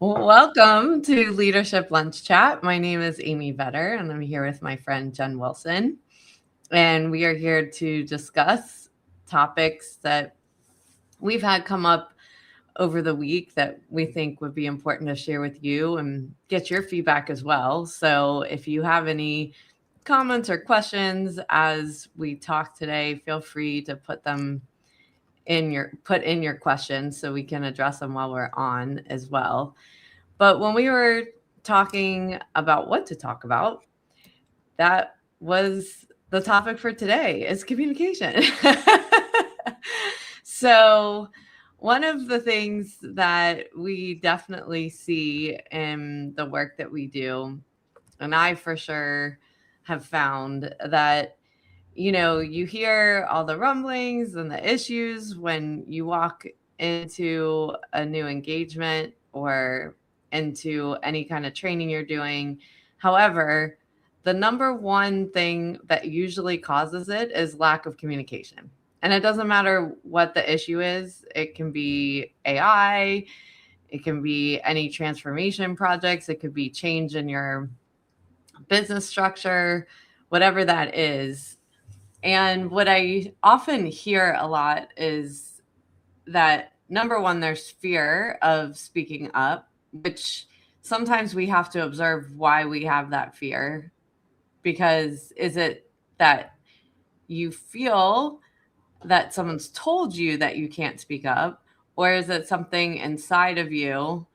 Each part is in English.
Welcome to Leadership Lunch Chat. My name is Amy Vetter, and I'm here with my friend Jen Wilson. And we are here to discuss topics that we've had come up over the week that we think would be important to share with you and get your feedback as well. So if you have any comments or questions as we talk today, feel free to put in your questions so we can address them while we're on as well. But when we were talking about what to talk about, that was the topic for today, is communication. So one of the things that we definitely see in the work that we do, and I for sure have found that, you hear all the rumblings and the issues when you walk into a new engagement or into any kind of training you're doing. However, the number one thing that usually causes it is lack of communication. And it doesn't matter what the issue is. It can be AI, it can be any transformation projects, it could be change in your business structure, whatever that is. And what I often hear a lot is that, number one, there's fear of speaking up, which sometimes we have to observe why we have that fear. Because is it that you feel that someone's told you that you can't speak up, or is it something inside of you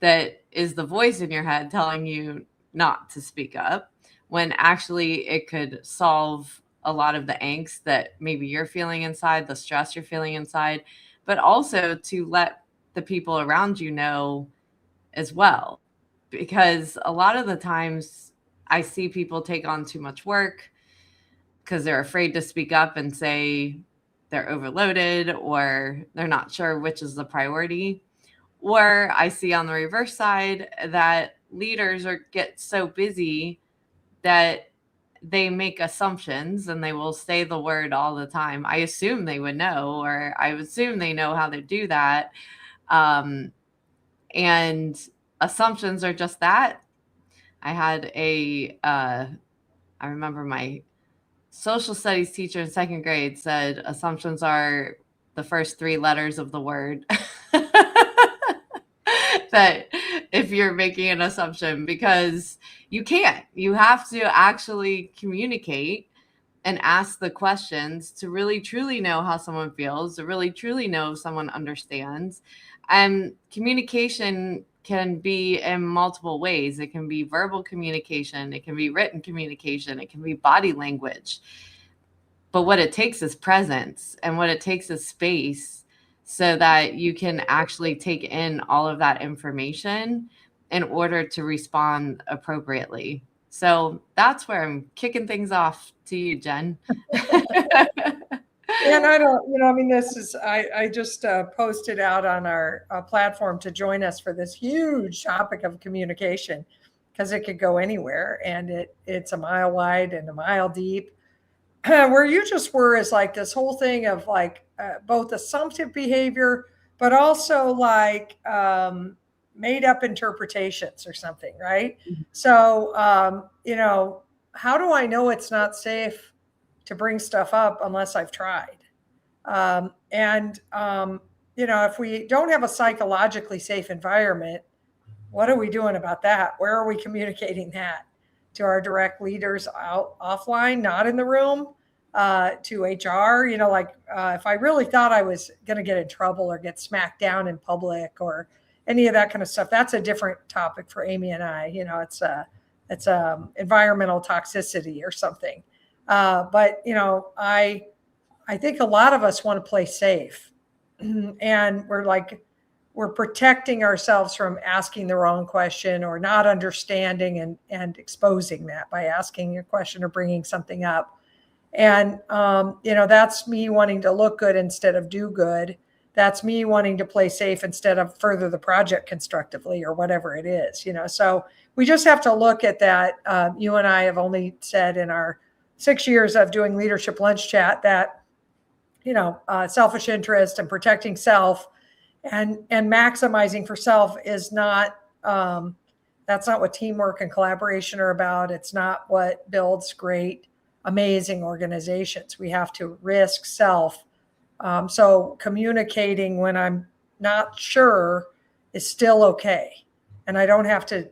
that is the voice in your head telling you not to speak up, when actually it could solve a lot of the angst that maybe you're feeling inside, the stress you're feeling inside, but also to let the people around you know as well. Because a lot of the times I see people take on too much work because they're afraid to speak up and say they're overloaded or they're not sure which is the priority. Or I see on the reverse side that leaders get so busy that they make assumptions and they will say the word all the time. I assume they would know, or I assume they know how to do that. And assumptions are just that. I remember my social studies teacher in second grade said assumptions are the first three letters of the word. That if you're making an assumption, because you have to actually communicate and ask the questions to really truly know how someone feels, to really truly know if someone understands. And communication can be in multiple ways. It can be verbal communication, it can be written communication, it can be body language. But what it takes is presence, and what it takes is space, so that you can actually take in all of that information in order to respond appropriately. So that's where I'm kicking things off to you, Jen. And I don't, I mean, I just posted out on our platform to join us for this huge topic of communication, because it could go anywhere, and it's a mile wide and a mile deep. Where you just were is like this whole thing of like both assumptive behavior, but also like made up interpretations or something, right? So, how do I know it's not safe to bring stuff up unless I've tried? If we don't have a psychologically safe environment, what are we doing about that? Where are we communicating that? To our direct leaders out offline, not in the room, to HR, if I really thought I was going to get in trouble or get smacked down in public or any of that kind of stuff, that's a different topic for Amy and I. It's environmental toxicity or something. But I think a lot of us want to play safe, and we're protecting ourselves from asking the wrong question or not understanding and exposing that by asking a question or bringing something up. And, that's me wanting to look good instead of do good. That's me wanting to play safe instead of further the project constructively or whatever it is, So we just have to look at that. You and I have only said in our 6 years of doing Leadership Lunch Chat that, selfish interest and protecting self And maximizing for self is not, that's not what teamwork and collaboration are about. It's not what builds great, amazing organizations. We have to risk self. So communicating when I'm not sure is still okay. And I don't have to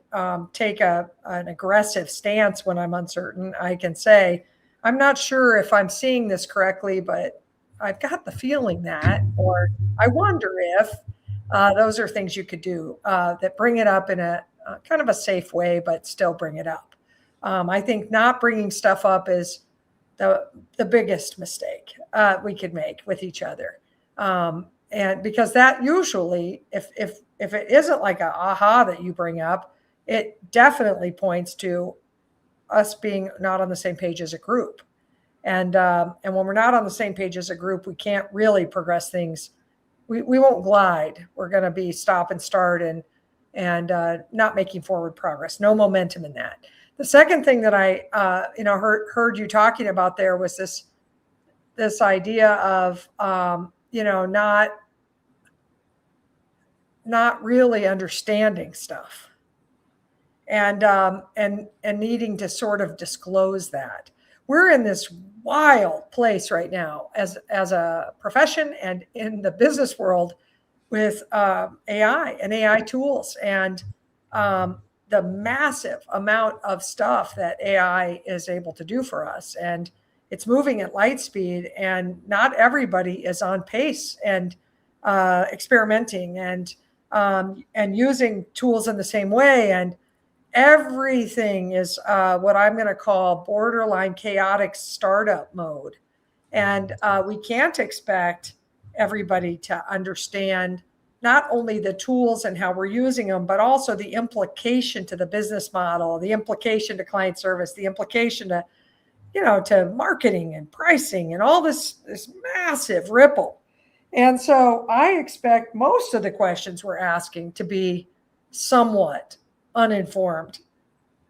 take an aggressive stance when I'm uncertain. I can say, I'm not sure if I'm seeing this correctly, but I've got the feeling that, or I wonder if. Those are things you could do that bring it up in a kind of a safe way, but still bring it up. I think not bringing stuff up is the biggest mistake we could make with each other. And because that usually, if it isn't like a aha that you bring up, it definitely points to us being not on the same page as a group. And when we're not on the same page as a group, we can't really progress things. We won't glide. We're going to be stop and start and not making forward progress. No momentum in that. The second thing that I heard you talking about there was this idea of not really understanding stuff and needing to sort of disclose that. We're in this wild place right now as a profession and in the business world with AI and AI tools and the massive amount of stuff that AI is able to do for us. And it's moving at light speed, and not everybody is on pace and experimenting and using tools in the same way. And everything is what I'm going to call borderline chaotic startup mode. And we can't expect everybody to understand not only the tools and how we're using them, but also the implication to the business model, the implication to client service, the implication to, to marketing and pricing and all this massive ripple. And so I expect most of the questions we're asking to be somewhat uninformed.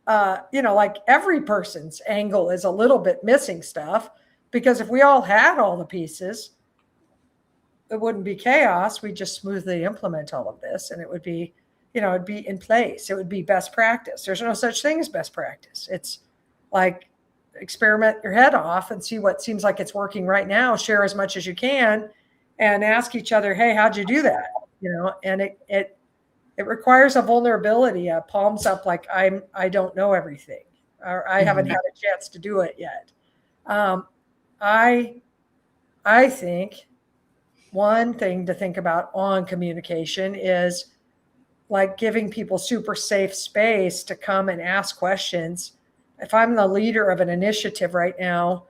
Like every person's angle is a little bit missing stuff, because if we all had all the pieces, it wouldn't be chaos. We just smoothly implement all of this, and it would be, it'd be in place. It would be best practice. There's no such thing as best practice. It's like experiment your head off and see what seems like it's working right now. Share as much as you can, and ask each other, "Hey, how'd you do that?" And it requires a vulnerability, a palms up, like I don't know everything, or I haven't had a chance to do it yet. I think one thing to think about on communication is like giving people super safe space to come and ask questions. If I'm the leader of an initiative right now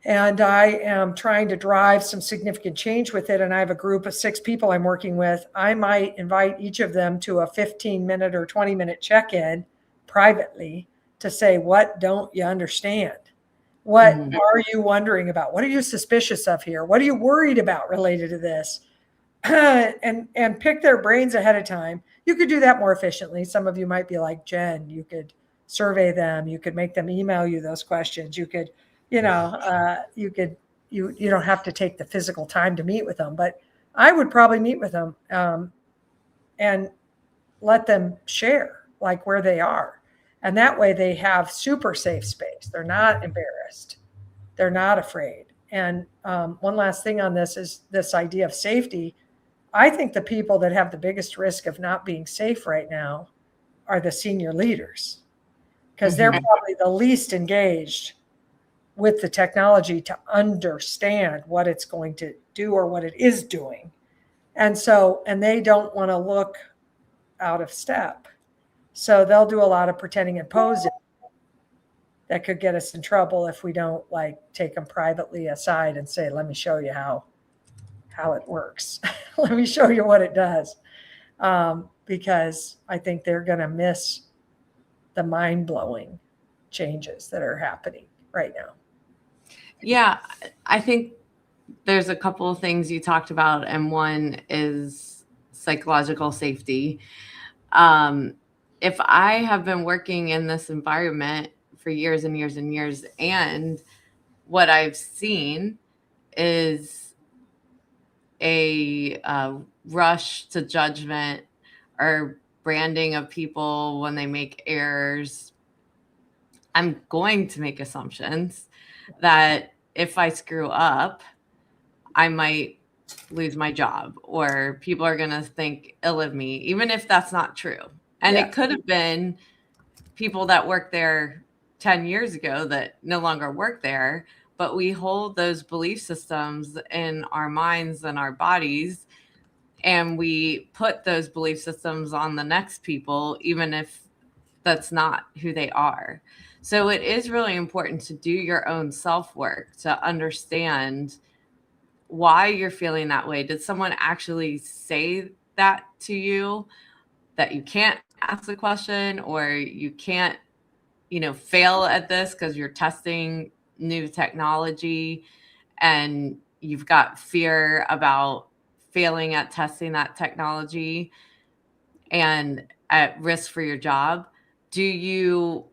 and I am trying to drive some significant change with it, and I have a group of 6 people I'm working with, I might invite each of them to a 15-minute or 20-minute check-in privately to say, what don't you understand? What are you wondering about? What are you suspicious of here? What are you worried about related to this? and pick their brains ahead of time. You could do that more efficiently. Some of you might be like Jen. You could survey them. You could make them email you those questions. You could, you don't have to take the physical time to meet with them, but I would probably meet with them and let them share like where they are. And that way they have super safe space. They're not embarrassed. They're not afraid. And one last thing on this is this idea of safety. I think the people that have the biggest risk of not being safe right now are the senior leaders, because they're probably the least engaged with the technology to understand what it's going to do or what it is doing. And they don't want to look out of step. So they'll do a lot of pretending and posing that could get us in trouble if we don't like take them privately aside and say, let me show you how it works. Let me show you what it does. Because I think they're going to miss the mind-blowing changes that are happening right now. Yeah, I think there's a couple of things you talked about, and one is psychological safety. If I have been working in this environment for years and years and years, and what I've seen is a rush to judgment or branding of people when they make errors. I'm going to make assumptions that if I screw up, I might lose my job, or people are going to think ill of me, even if that's not true. And Yeah. it could have been people that worked there 10 years ago that no longer work there, but we hold those belief systems in our minds and our bodies, and we put those belief systems on the next people, even if that's not who they are. So it is really important to do your own self-work to understand why you're feeling that way. Did someone actually say that to you, that you can't ask the question, or you can't, fail at this because you're testing new technology and you've got fear about failing at testing that technology and at risk for your job? Do you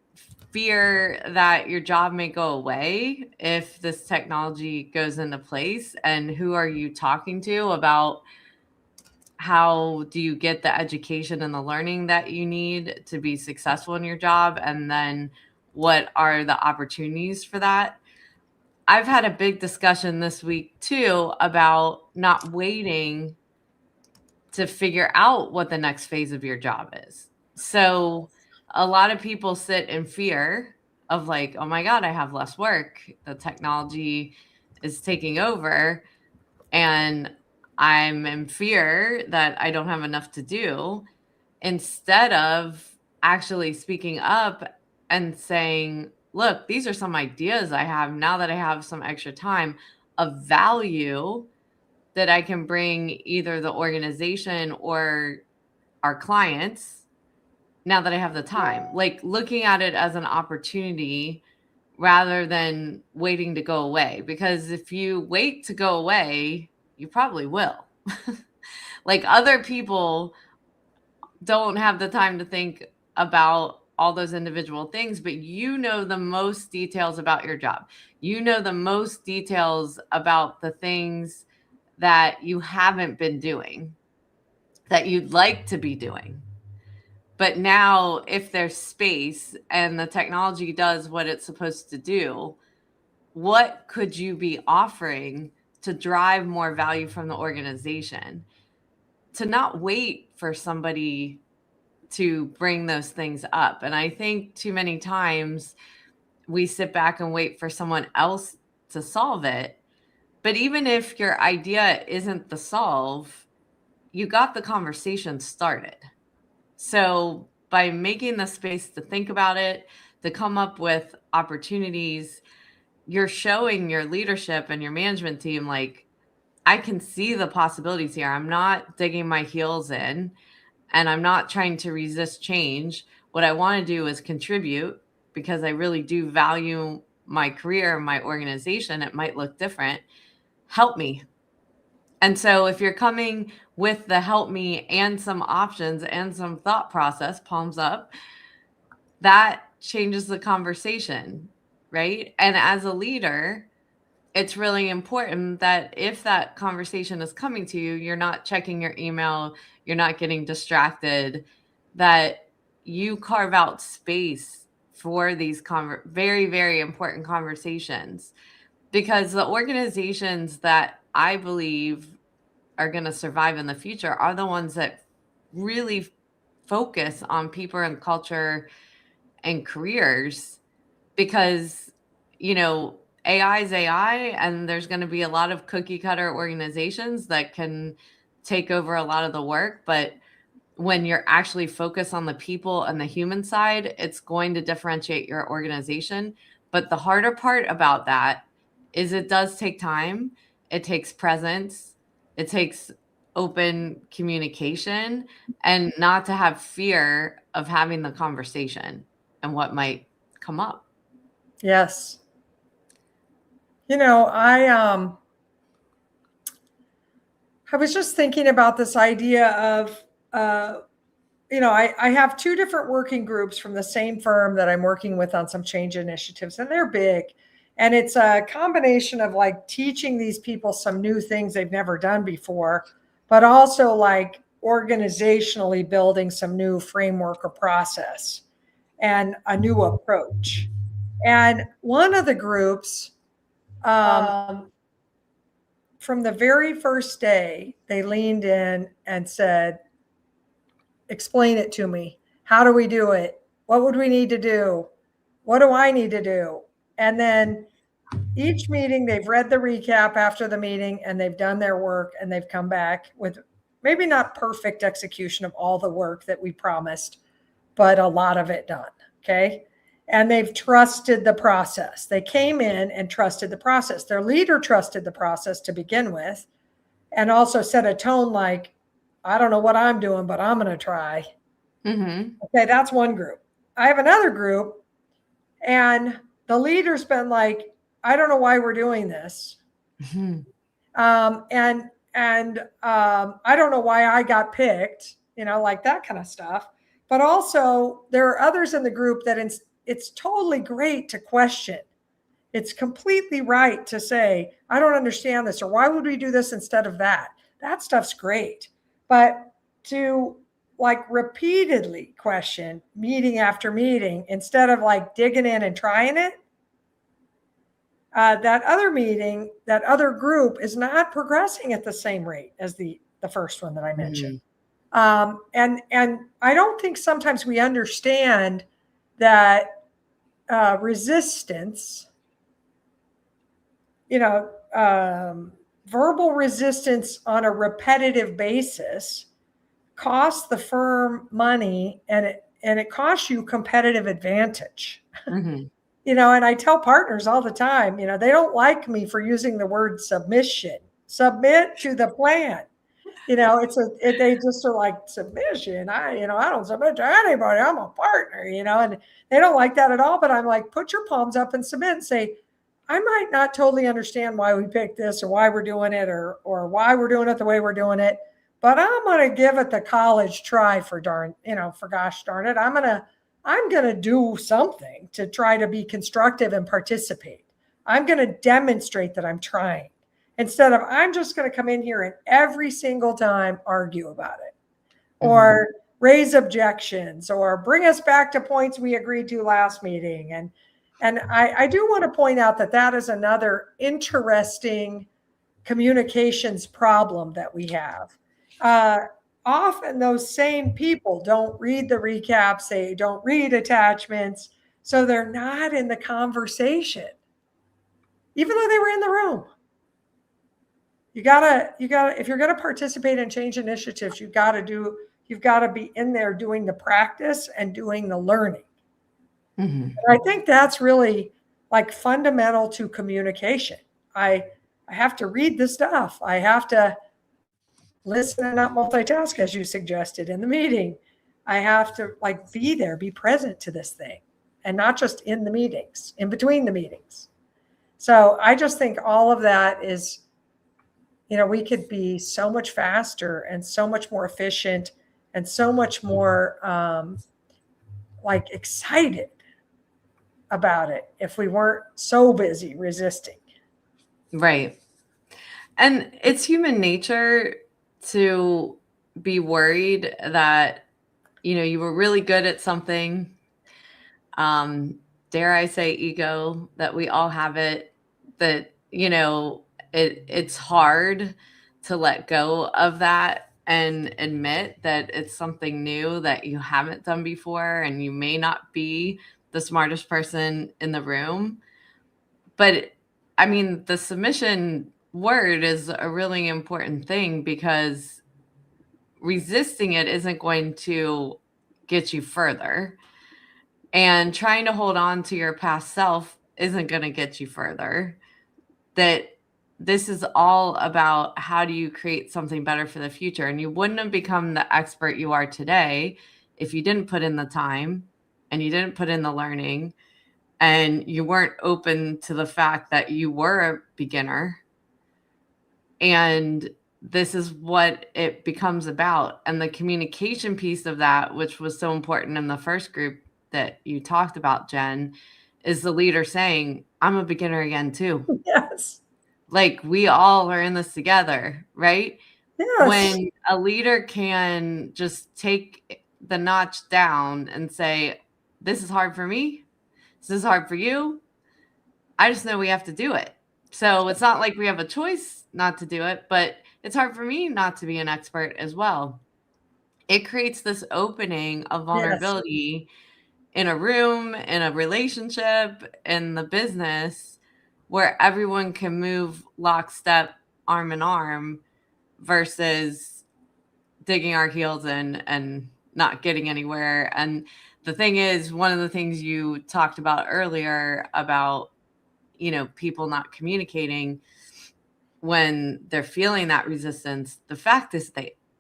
fear that your job may go away if this technology goes into place? And who are you talking to about how do you get the education and the learning that you need to be successful in your job? And then what are the opportunities for that? I've had a big discussion this week too about not waiting to figure out what the next phase of your job is. So a lot of people sit in fear of like, oh my God, I have less work. The technology is taking over and I'm in fear that I don't have enough to do, instead of actually speaking up and saying, look, these are some ideas I have now that I have some extra time of value that I can bring either the organization or our clients now that I have the time. Like looking at it as an opportunity rather than waiting to go away. Because if you wait to go away, you probably will. Like other people don't have the time to think about all those individual things, but you know the most details about your job. You know the most details about the things that you haven't been doing that you'd like to be doing. But now if there's space and the technology does what it's supposed to do, what could you be offering to drive more value from the organization? To not wait for somebody to bring those things up. And I think too many times we sit back and wait for someone else to solve it. But even if your idea isn't the solve, you got the conversation started. So by making the space to think about it, to come up with opportunities, you're showing your leadership and your management team, like, I can see the possibilities here. I'm not digging my heels in and I'm not trying to resist change. What I want to do is contribute because I really do value my career, my organization. It might look different. Help me. And so if you're coming with the help me and some options and some thought process, palms up, that changes the conversation, right? And as a leader, it's really important that if that conversation is coming to you, you're not checking your email, you're not getting distracted, that you carve out space for these very, very important conversations. Because the organizations that I believe are going to survive in the future are the ones that really focus on people and culture and careers, because, AI is AI and there's going to be a lot of cookie cutter organizations that can take over a lot of the work. But when you're actually focused on the people and the human side, it's going to differentiate your organization. But the harder part about that is it does take time. It takes presence. It takes open communication and not to have fear of having the conversation and what might come up. Yes. I was just thinking about this idea of, I have two different working groups from the same firm that I'm working with on some change initiatives, and they're big. And it's a combination of like teaching these people some new things they've never done before, but also like organizationally building some new framework or process and a new approach. And one of the groups, from the very first day, they leaned in and said, explain it to me. How do we do it? What would we need to do? What do I need to do? And then each meeting, they've read the recap after the meeting and they've done their work and they've come back with maybe not perfect execution of all the work that we promised, but a lot of it done. Okay. And they've trusted the process. They came in and trusted the process. Their leader trusted the process to begin with, and also set a tone like, I don't know what I'm doing, but I'm going to try. Mm-hmm. Okay, that's one group. I have another group, and the leader's been like, I don't know why we're doing this. Mm-hmm. I don't know why I got picked, like that kind of stuff. But also, there are others in the group that it's totally great to question. It's completely right to say, I don't understand this, or why would we do this instead of that? That stuff's great. But to like repeatedly question meeting after meeting instead of like digging in and trying it, that other meeting, that other group is not progressing at the same rate as the first one that I mentioned. And I don't think sometimes we understand that resistance, verbal resistance on a repetitive basis costs the firm money, and it costs you competitive advantage. Mm-hmm. And I tell partners all the time, they don't like me for using the word submission. Submit to the plan. They just are like, submission. I don't submit to anybody. I'm a partner, and they don't like that at all. But I'm like, put your palms up and submit and say, I might not totally understand why we picked this or why we're doing it or why we're doing it the way we're doing it, but I'm going to give it the college try for gosh darn it. I'm going to do something to try to be constructive and participate. I'm going to demonstrate that I'm trying, instead of I'm just going to come in here and every single time argue about it, or raise objections, or bring us back to points we agreed to last meeting. And I do want to point out that is another interesting communications problem that we have. Often those same people don't read the recaps, they don't read attachments, so they're not in the conversation, even though they were in the room. You gotta, if you're gonna participate in change initiatives, you've got to be in there doing the practice and doing the learning. And I think that's really like fundamental to communication. I have to read the stuff. I have to listen and not multitask, as you suggested in the meeting. I have to like be there, be present to this thing, and not just in the meetings, in between the meetings. So I just think all of that is, we could be so much faster and so much more efficient and so much more like excited about it if we weren't so busy resisting. Right. And it's human nature to be worried that, you were really good at something. Dare I say ego, that we all have it, that, it's hard to let go of that and admit that it's something new that you haven't done before, and you may not be the smartest person in the room. But I mean, the submission word is a really important thing, because resisting it isn't going to get you further, and trying to hold on to your past self isn't going to get you further. That this is all about how do you create something better for the future. And you wouldn't have become the expert you are today if you didn't put in the time and you didn't put in the learning, and you weren't open to the fact that you were a beginner. And this is what it becomes about. And the communication piece of that, which was so important in the first group that you talked about, Jen, is the leader saying, I'm a beginner again too. Yes. Like, we all are in this together, right? Yes. When a leader can just take the notch down and say, this is hard for me, this is hard for you, I just know we have to do it. So it's not like we have a choice not to do it, but it's hard for me not to be an expert as well. It creates this opening of Yes. vulnerability in a room, in a relationship, in the business, where everyone can move lockstep, arm in arm, versus digging our heels in and not getting anywhere. And the thing is, one of the things you talked about earlier about, people not communicating when they're feeling that resistance, the fact is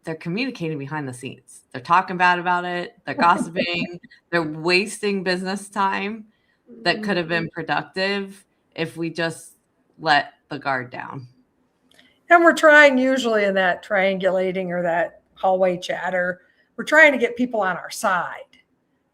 they're communicating behind the scenes. They're talking bad about it. They're gossiping. They're wasting business time that could have been productive if we just let the guard down. And we're trying, usually in that triangulating or that hallway chatter, we're trying to get people on our side.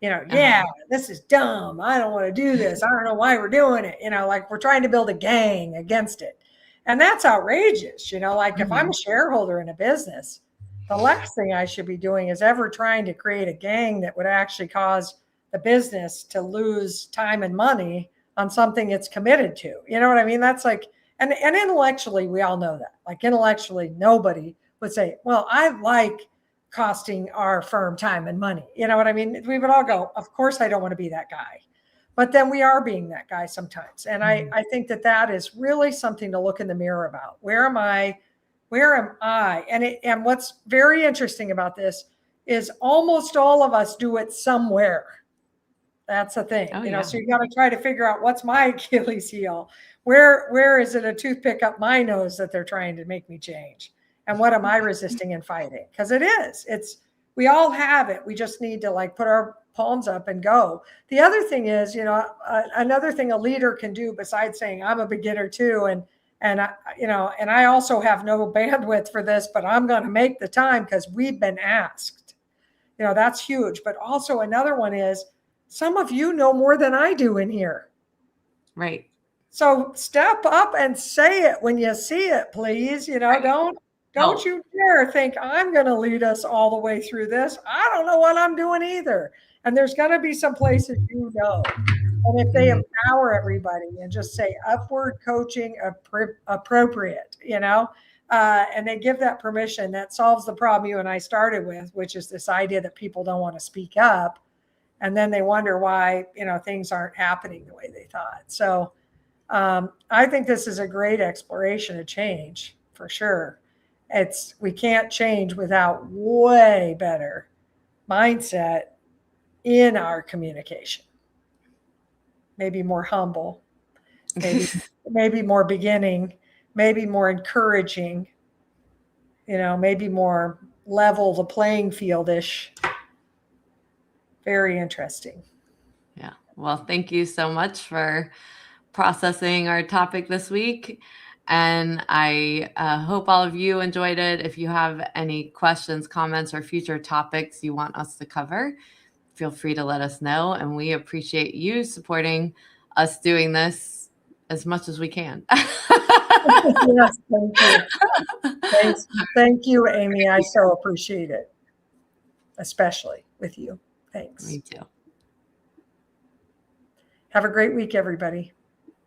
Yeah, this is dumb. I don't want to do this. I don't know why we're doing it. Like we're trying to build a gang against it. And that's outrageous. Like if I'm a shareholder in a business, the last thing I should be doing is ever trying to create a gang that would actually cause the business to lose time and money on something it's committed to. You know what I mean? That's like, and intellectually, we all know that. Like intellectually, nobody would say, well, I like costing our firm time and money. You know what I mean? We would all go, of course, I don't want to be that guy. But then we are being that guy sometimes. And I think that is really something to look in the mirror about. Where am I? Where am I? And what's very interesting about this is almost all of us do it somewhere. That's the thing. So you got to try to figure out, what's my Achilles heel? Where is it a toothpick up my nose that they're trying to make me change? And what am I resisting and fighting? Because we all have it. We just need to like put our palms up and go. The other thing is, another thing a leader can do besides saying, I'm a beginner too. And I also have no bandwidth for this, but I'm going to make the time because we've been asked. That's huge. But also another one is, some of you know more than I do in here. Right. So step up and say it when you see it, please. Don't you dare think I'm going to lead us all the way through this. I don't know what I'm doing either. And there's going to be some places And if they empower everybody and just say upward coaching appropriate, and they give that permission, that solves the problem you and I started with, which is this idea that people don't want to speak up. And then they wonder why, things aren't happening the way they thought. So I think this is a great exploration of change for sure. We can't change without way better mindset in our communication. Maybe more humble, maybe more beginning, maybe more encouraging, maybe more level the playing field-ish. Very interesting. Yeah. Well, thank you so much for processing our topic this week. And I hope all of you enjoyed it. If you have any questions, comments, or future topics you want us to cover, feel free to let us know. And we appreciate you supporting us doing this as much as we can. Yes, thank you. Thank you, Amy. I so appreciate it, especially with you. Thanks. Me too. Have a great week, everybody.